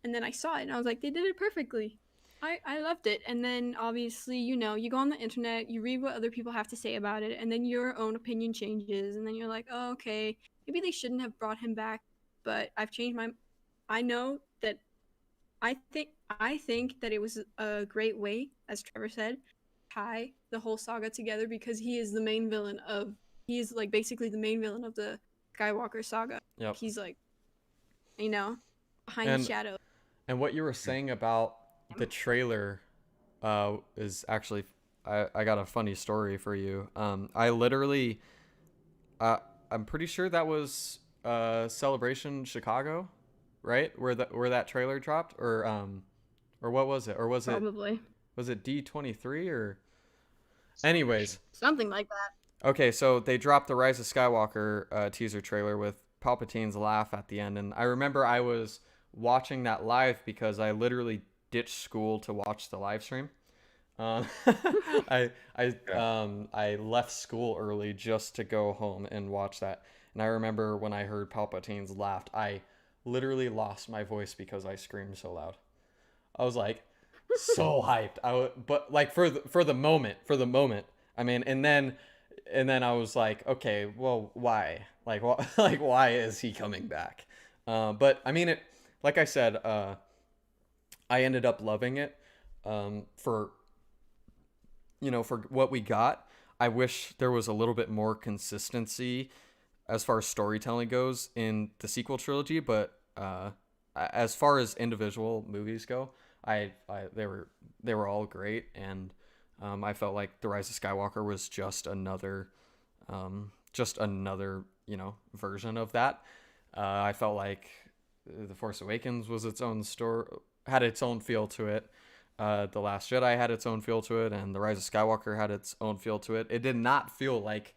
And then I saw it, and I was like, they did it perfectly. I loved it. And then obviously, you go on the internet, you read what other people have to say about it, and then your own opinion changes, and then you're like, oh, okay, maybe they shouldn't have brought him back, but I've changed my. I know that I think that it was a great way, as Trevor said, tie the whole saga together because he is the main villain of. He is like basically the main villain of the Skywalker saga. Yep. He's like, behind the And shadow. and what you were saying about the trailer is actually I got a funny story for you. I literally I'm pretty sure that was Celebration Chicago, right? Where that trailer dropped, or what was it? Or Probably was it D23 or anyways? something like that. Okay, so they dropped the Rise of Skywalker teaser trailer with Palpatine's laugh at the end, and I remember I was watching that live because I literally ditched school to watch the live stream. Um, I left school early just to go home and watch that. And I remember when I heard Palpatine's laugh, I literally lost my voice because I screamed so loud. I was like so hyped. But like for the moment. I mean, and then I was like, okay, well, why? Like, like, why is he coming back? But I mean, like I said, I ended up loving it. For for what we got. I wish there was a little bit more consistency as far as storytelling goes in the sequel trilogy, but as far as individual movies go, they were all great, and I felt like The Rise of Skywalker was just another version of that. I felt like The Force Awakens was its own story, had its own feel to it. The Last Jedi had its own feel to it, and The Rise of Skywalker had its own feel to it. It did not feel like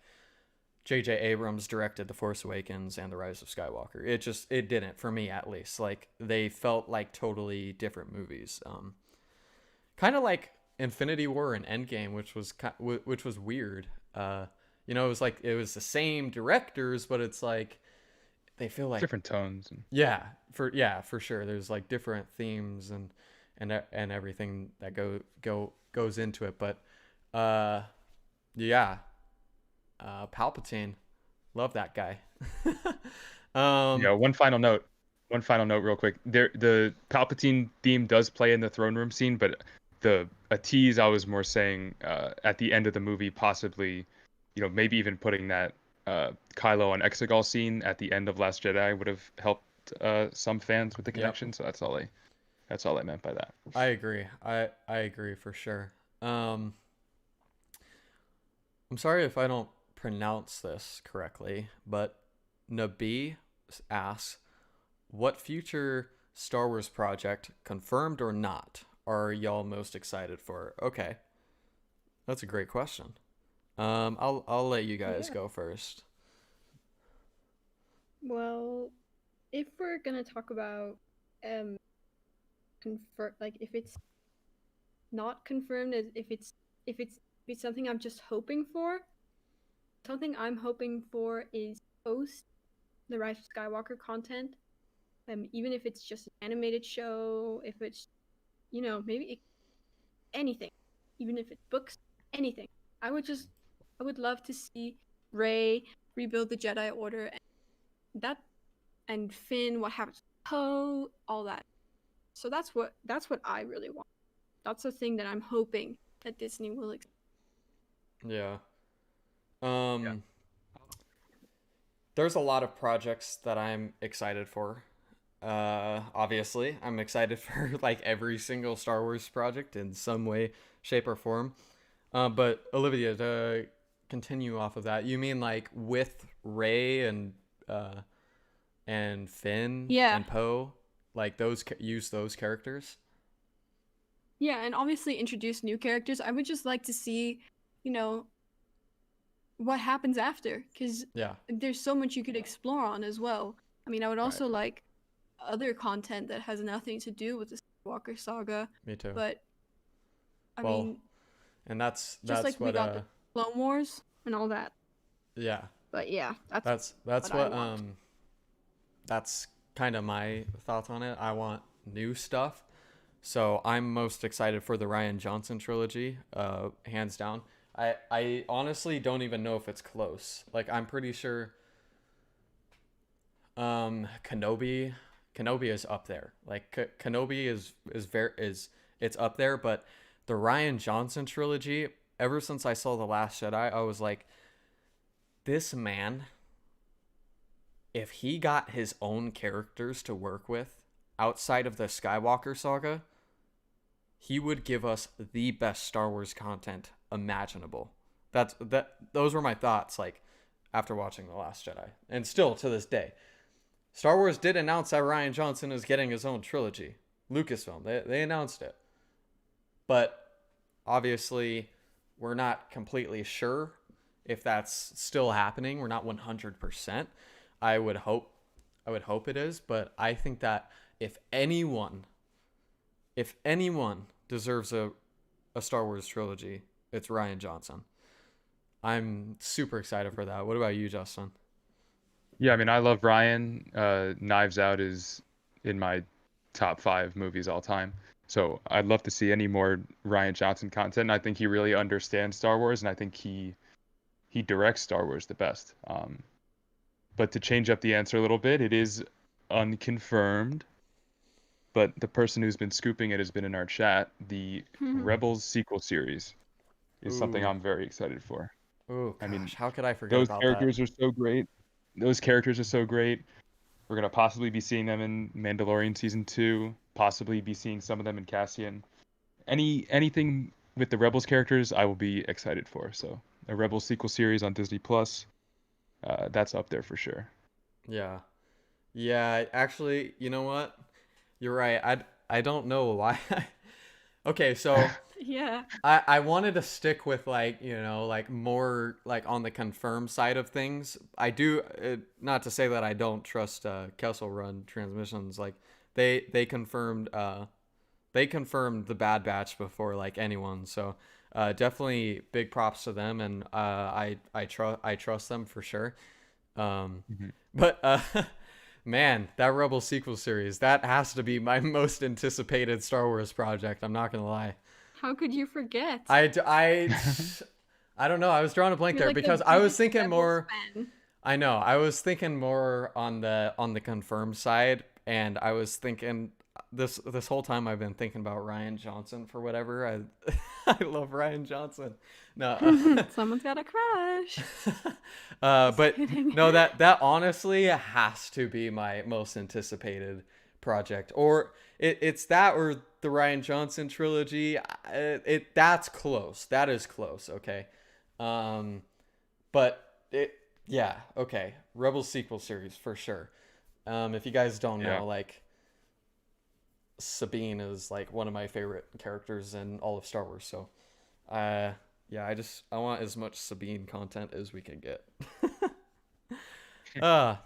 J.J. Abrams directed The Force Awakens and The Rise of Skywalker. It didn't, for me at least. Like, they felt like totally different movies. Kind of like Infinity War and Endgame, which was weird. It was like it was the same directors, but it's like they feel like Different tones. for sure. There's like different themes and everything that goes into it, but Palpatine, love that guy. One final note. One final note, real quick. The Palpatine theme does play in the throne room scene, but a tease I was more saying at the end of the movie, possibly, maybe even putting that Kylo and Exegol scene at the end of Last Jedi would have helped some fans with the connection. So that's all I meant by that. I agree. I agree for sure. I'm sorry if I don't pronounce this correctly, but Nabi asks, what future Star Wars project, confirmed or not, are y'all most excited for? Okay, that's a great question. I'll let you guys go first. Well, if we're gonna talk about if it's not confirmed, as if it's something I'm just hoping for. Something I'm hoping for is post the Rise of Skywalker content. Even if it's just an animated show, if it's maybe anything, even if it's books, anything. I would love to see Rey rebuild the Jedi Order, and and Finn, what happens to Poe, all that. So that's what I really want. That's the thing that I'm hoping that Disney will. Yeah. Yeah. There's a lot of projects that I'm excited for. Obviously, I'm excited for like every single Star Wars project in some way, shape, or form. But Olivia, to continue off of that, you mean like with Rey and Finn Yeah. and Poe, like use those characters? Yeah, and obviously introduce new characters. I would just like to see, you know, what happens after, because Yeah. there's so much you could explore on as well. I mean, I would also Right. like other content that has nothing to do with the Skywalker saga, Me too. but I Well, mean, and that's just like we what got the Clone Wars and all that. yeah. But yeah, That's what I want. that's kind of my thoughts on it. I want new stuff. So I'm most excited for the Rian Johnson trilogy, hands down. I honestly don't even know if it's close. Like I'm pretty sure Kenobi is up there. Like Kenobi is it's up there, but the Rian Johnson trilogy, ever since I saw The Last Jedi, I was like, this man, if he got his own characters to work with outside of the Skywalker saga, he would give us the best Star Wars content imaginable. Those were my thoughts like after watching The Last Jedi. And still to this day. Star Wars did announce that Rian Johnson is getting his own trilogy. Lucasfilm, they announced it. But obviously we're not completely sure if that's still happening. We're not 100%. I would hope it is, but I think that if anyone deserves a Star Wars trilogy, it's Rian Johnson. I'm super excited for that. What about you, Justin? Yeah, I mean, I love Ryan. Knives Out is in my top 5 movies all time. So I'd love to see any more Rian Johnson content. I think he really understands Star Wars, and I think he directs Star Wars the best. But to change up the answer a little bit, it is unconfirmed, but the person who's been scooping it has been in our chat. The Rebels sequel series is something Ooh. I'm very excited for. Oh gosh, I mean, how could I forget those about characters that? are so great. Those characters are so great. We're gonna possibly be seeing them in Mandalorian season 2. Possibly be seeing some of them in Cassian. Anything with the Rebels characters, I will be excited for. So a Rebels sequel series on Disney Plus, that's up there for sure. Yeah. Yeah, actually, you know what? You're right. I don't know why. Okay, so Yeah. I wanted to stick with like, like more like on the confirmed side of things. I do not to say that I don't trust Kessel Run transmissions. Like they confirmed the Bad Batch before like anyone. So definitely big props to them, and I trust them for sure. But man, that Rebel sequel series, that has to be my most anticipated Star Wars project. I'm not gonna lie. How could you forget? I don't know. I was drawing a blank You're there like the because I was biggest thinking Rebels more. fan. I know. I was thinking more on the confirmed side, and I was thinking this whole time I've been thinking about Rian Johnson for whatever. I I love Rian Johnson. No. Someone's got a crush. But kidding. no, that honestly has to be my most anticipated project, or it's that or the Rian Johnson trilogy. That's close. That is close. Okay, but yeah, okay. Rebel sequel series for sure. If you guys don't Yeah. know, like Sabine is like one of my favorite characters in all of Star Wars. So, yeah, I want as much Sabine content as we can get. Yeah.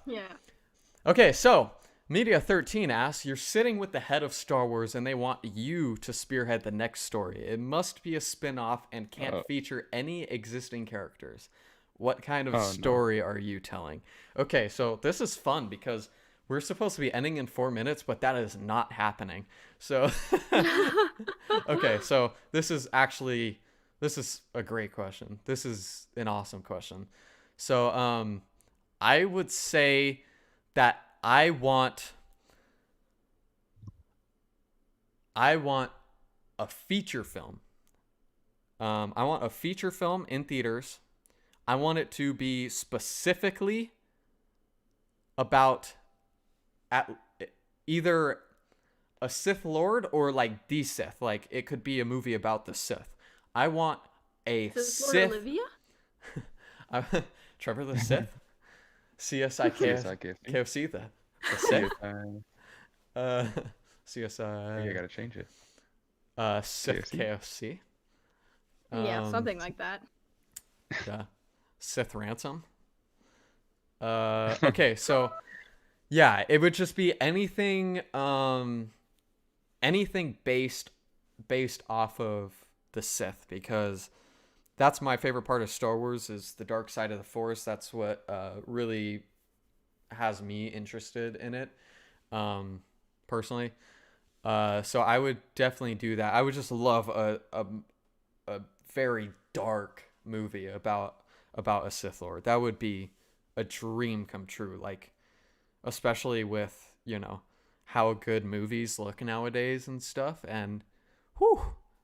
Okay, so Media 13 asks, you're sitting with the head of Star Wars and they want you to spearhead the next story. It must be a spin-off and can't feature any existing characters. What kind of story are you telling? Okay, so this is fun because we're supposed to be ending in 4 minutes, but that is not happening. So, okay, so this is a great question. This is an awesome question. So, I would say that I want a feature film. I want a feature film in theaters. I want it to be specifically about either a Sith Lord or like the Sith. Like it could be a movie about the Sith. I want a Sith Sith. Lord Olivia? Trevor the Sith. CSI KFC the Sith. CSI. I gotta change it. Sith KFC. Yeah, something like that. Yeah. Sith Ransom. Okay, so yeah, it would just be anything anything based off of the Sith, because that's my favorite part of Star Wars is the dark side of the Force. That's what really has me interested in it, personally. So I would definitely do that. I would just love a very dark movie about a Sith Lord. That would be a dream come true. Like, especially with, how good movies look nowadays and stuff. And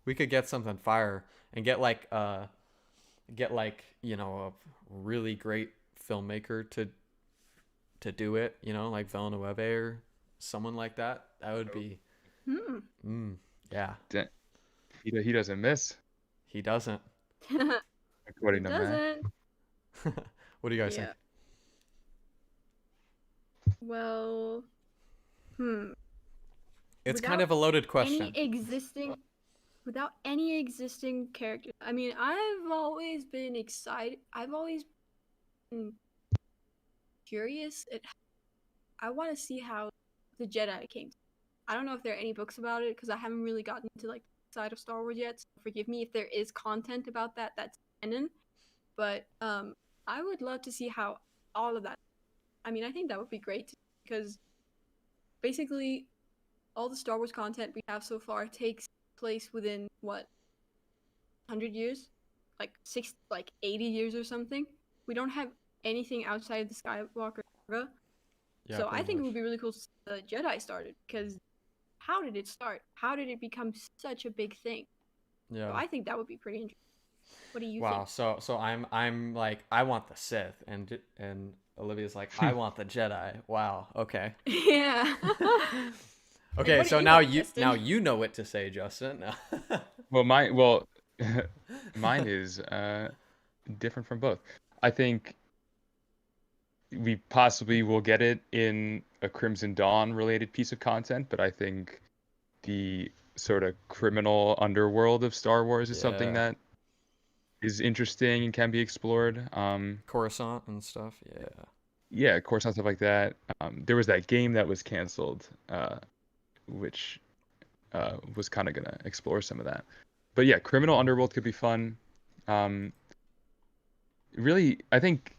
we could get something fire and get a really great filmmaker to do it, like Villeneuve or someone like that. That would be yeah. He doesn't miss. He doesn't. According to Matt. Doesn't. What do you guys think? Well, It's Without kind of a loaded question. Without any existing character. I mean, I've always been excited. I've always been curious. I want to see how the Jedi came. I don't know if there are any books about it because I haven't really gotten into like the side of Star Wars yet. So forgive me if there is content about that that's canon. But I would love to see how all of that. I mean, I think that would be great because basically all the Star Wars content we have so far takes place within what 100 years, like 80 years or something. We don't have anything outside of the Skywalker saga. Yeah, So I pretty think it much. would be really cool to see the Jedi started, because how did it start? How did it become such a big thing? Yeah. So I think that would be pretty interesting. What do you Wow. think? So I'm like, I want the Sith, and Olivia's like, I want the Jedi. Wow. Okay. Yeah. Okay. what do So you now want, you Justin? know what to say, Justin. Mine is different from both. I think we possibly will get it in a Crimson Dawn related piece of content, but I think the sort of criminal underworld of Star Wars is something Yeah. that is interesting and can be explored. Coruscant and stuff. Yeah. Yeah, of course, and stuff like that. There was that game that was canceled, which was kind of gonna explore some of that. But yeah, criminal underworld could be fun. Really, I think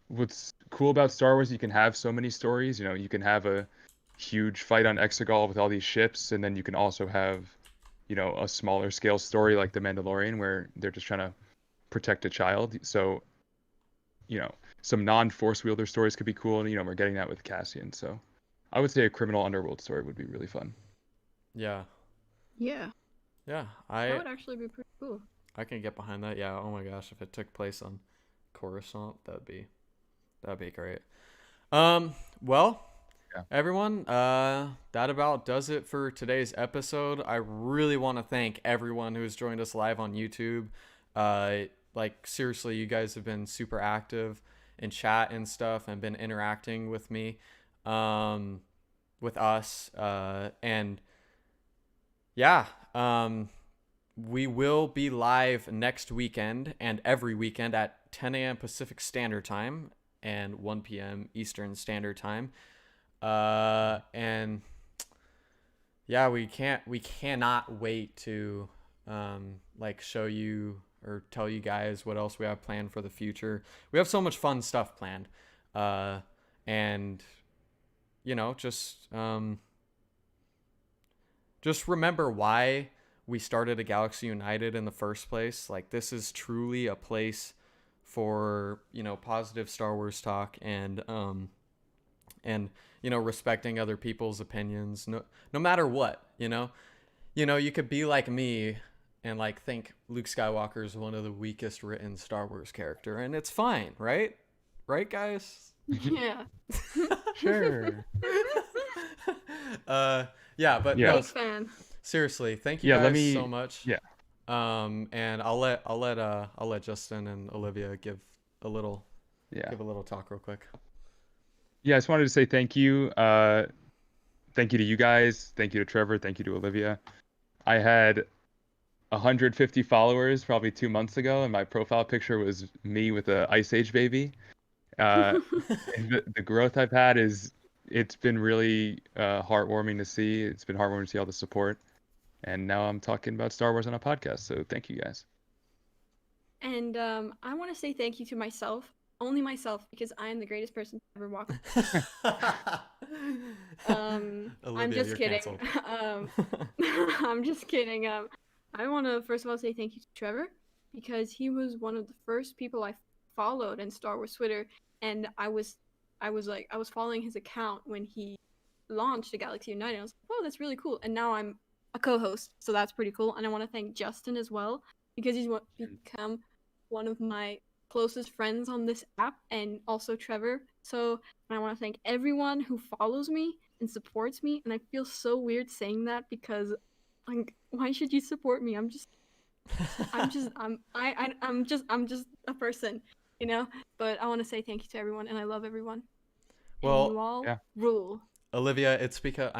what's cool about Star Wars, you can have so many stories. You can have a huge fight on Exegol with all these ships, and then you can also have, a smaller scale story like The Mandalorian, where they're just trying to protect a child. So, some non-force wielder stories could be cool, and we're getting that with Cassian. So, I would say a criminal underworld story would be really fun. Yeah. Yeah. Yeah. That would actually be pretty cool. I can get behind that. Yeah. Oh my gosh, if it took place on Coruscant, that'd be great. Well, Yeah. everyone, that about does it for today's episode. I really want to thank everyone who's joined us live on YouTube. Like seriously, you guys have been super active in chat and stuff and been interacting with me, with us, and yeah, we will be live next weekend and every weekend at 10 a.m. Pacific Standard Time and 1 p.m. Eastern Standard Time. And yeah, we cannot wait to show you or tell you guys what else we have planned for the future. We have so much fun stuff planned. And just remember why we started a Galaxy United in the first place. Like, this is truly a place for, positive Star Wars talk and and respecting other people's opinions, no matter what. You could be like me and like think Luke Skywalker is one of the weakest written Star Wars character, and it's fine, right guys? Yeah. Sure. Yeah, but Yeah. no, Big fan. seriously, thank you Yeah, guys let me. so much. Yeah. And I'll let Justin and Olivia give a little Yeah. talk real quick. Yeah, I just wanted to say thank you. Thank you to you guys. Thank you to Trevor. Thank you to Olivia. I had 150 followers probably 2 months ago, and my profile picture was me with a Ice Age baby. And the growth I've had it's been really heartwarming to see. It's been heartwarming to see all the support. And now I'm talking about Star Wars on a podcast. So thank you guys. And I want to say thank you to myself, only myself, because I am the greatest person to ever walk. I'm Olivia, just you're kidding. canceled. I'm just kidding. I want to first of all say thank you to Trevor, because he was one of the first people I followed in Star Wars Twitter, and I was following his account when he launched the Galaxy United. I was like, oh, that's really cool. And now I'm a co-host, so that's pretty cool. And I want to thank Justin as well, because he's become one of my closest friends on this app, and also Trevor. So I want to thank everyone who follows me and supports me. And I feel so weird saying that, because like, why should you support me? I'm just a person, But I want to say thank you to everyone, and I love everyone. Well, and you all yeah. rule. Olivia, it's because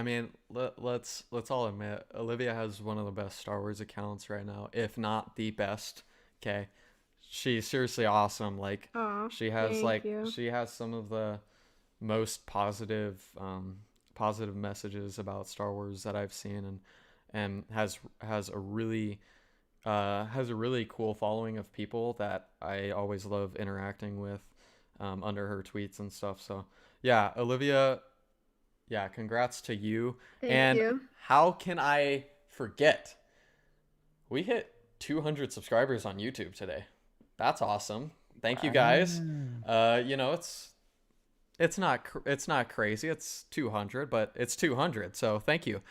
let's all admit, Olivia has one of the best Star Wars accounts right now, if not the best. Okay, she's seriously awesome. Like, Aw, she has thank you. she has some of the most positive messages about Star Wars that I've seen, and has a really cool following of people that I always love interacting with under her tweets and stuff. So yeah, Olivia, yeah, congrats to you. Thank you. How can I forget? We hit 200 subscribers on YouTube today. That's awesome. Thank you guys. It's not crazy. It's 200, but it's 200. So thank you.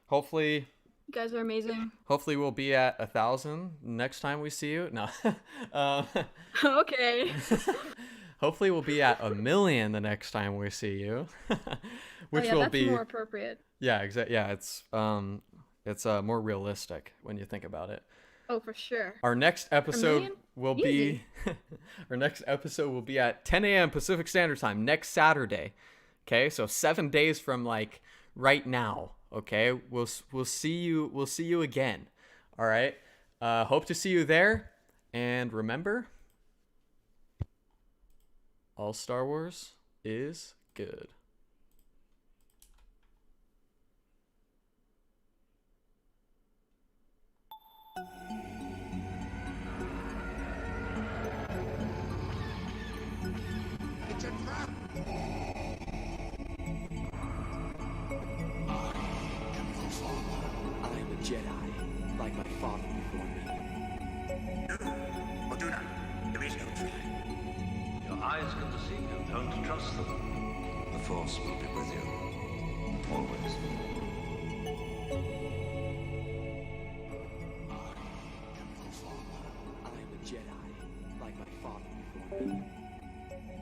Hopefully You guys are amazing. we'll be at 1,000 next time we see you. No. Okay. Hopefully we'll be at 1,000,000 the next time we see you, which yeah, will that's be more appropriate. yeah, exactly. Yeah, it's more realistic when you think about it. Oh, for sure. Our next episode million? will Easy. be our next episode will be at 10 a.m. Pacific Standard Time next Saturday. Okay, so 7 days from like right now. Okay, we'll see you again. All right. Hope to see you there, and remember, all Star Wars is good. It's a trap. I am a Jedi, like my father before me. Do or do not. There is no try. Your eyes can deceive you. Don't trust them. The Force will be with you. Always. I am a Jedi, like my father before me.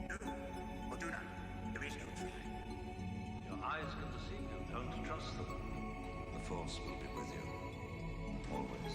Do or do not. There is no try. Your eyes can deceive you. Don't trust them. The Force will be with you. Always.